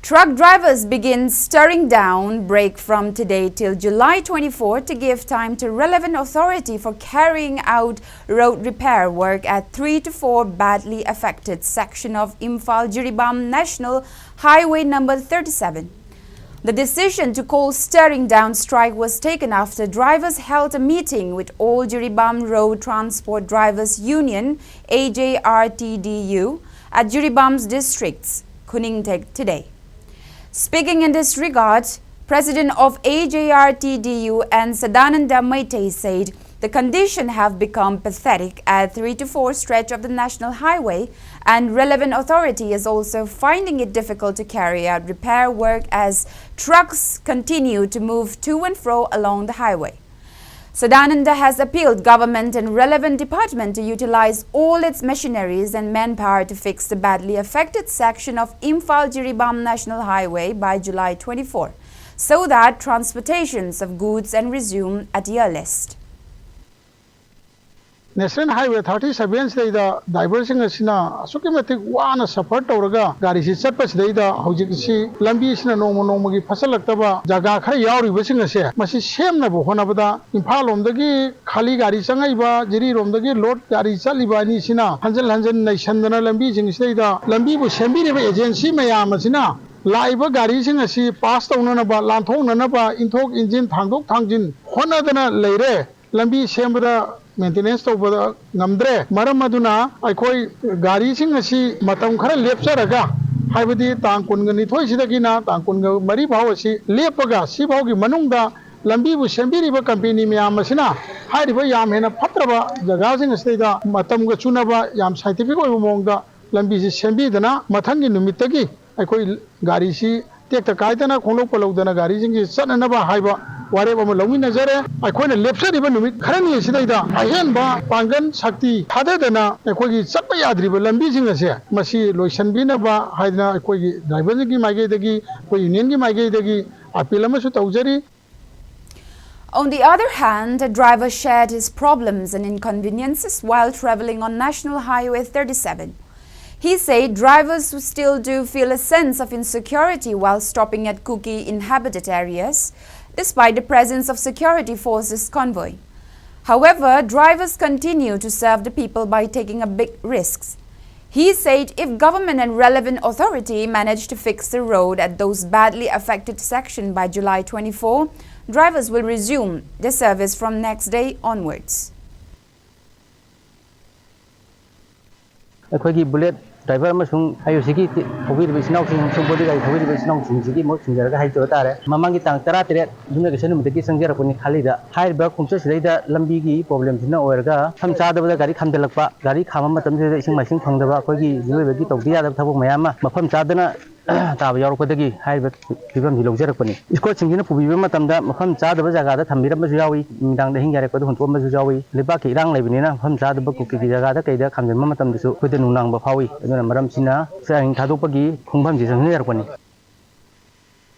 Truck drivers begin stirring down brake from today till July 24 to give time to relevant authority for carrying out road repair work at 3 to 4 badly affected section of Imphal Jiribam National Highway number 37. The decision to call stirring down strike was taken after drivers held a meeting with all Jiribam Road Transport Drivers Union AJRTDU at Jiribam's districts, Kuningtek today. Speaking in this regard, President of AJRTDU and Sadananda Maitei said the conditions have become pathetic at 3 to 4 stretch of the national highway, and relevant authority is also finding it difficult to carry out repair work as trucks continue to move to and fro along the highway. Sadananda has appealed government and relevant department to utilize all its machineries and manpower to fix the badly affected section of Imphal Jiribam National Highway by July 24, so that transportations of goods can resume at the earliest. National Highway 37 sida diversion asina asukimatik wana suffer tawraga gari si chatpa sida hojik si lambi sina nongma gi phasalaktaba jaga khara yauri basing ase masi semna bo honabada Imphal lomdagi khali gari changaiba jiri romdagi load gari chaliba ni sina hanjal naisandana lambi jing sida lambi bu sembireba agency mayam asina laiba gari sing asi pass tawnana ba lanthonana ba inthok engine thangdok thangjin honadana leire lambi sembra maintenance tawbada ngamdre maram aduna aikoi gari sing asi matam khara lepcharaga haibadi tang kunga ni thoi sidagi na tang kunga mari bhaw asi lepaga si bhaw gi manungda lambi bu sembiri ba company myam asina haiba yam hena phatraba jaga sing asida matam ga chunaba yam scientific oi mongda lambi si sembi dana mathangi numitagi aikoi gari si tekta kaidana khonok palawdana gari sing satna ba haiba wareba ma lawmi nazare aikhoina lepsariba numit kharani sidaida ahenba pangan sakti thadadana aikhogi chappa yadriba lambi jing ase masi loisanbina ba haidna aikhogi driver gi maige dagi koi union gi maige dagi appeal amasu tawjari. On the other hand, a driver shared his problems and inconveniences while traveling on National Highway 37. He said drivers still do feel a sense of insecurity while stopping at Kuki inhabited areas, despite the presence of security forces convoy. However, drivers continue to serve the people by taking a big risks. He said if government and relevant authority manage to fix the road at those badly affected sections by July 24, drivers will resume their service from next day onwards. Bullet driver masung ayo sigi thawir bi sinau sing body gai thawir bi sinau sing sigi mo sinjar ga hai to tare mamangi tang tara tere dumna ge senu mudagi sangjara puni khali da hai ba khumcha sidaida lambi gi problem sina oirga thamcha da gari khamdelakpa gari khama matam se ising masing phangdaba khoi gi jiloi gi tawdi ya da thabuk mayama mafam chadana taba yorokadagi hai ba fibam hi logjarakpani isko singina pubiba matamda mafam chadaba jaga da thambira masu yawi midang da hingjare ko hunto masu yawi liba ki rang laibini na mafam chadaba kuki gi jaga da kaida khamjin matam disu khoi da nunang ba phawi aduna maram sina sa hing thadopagi khungbam ji sangjara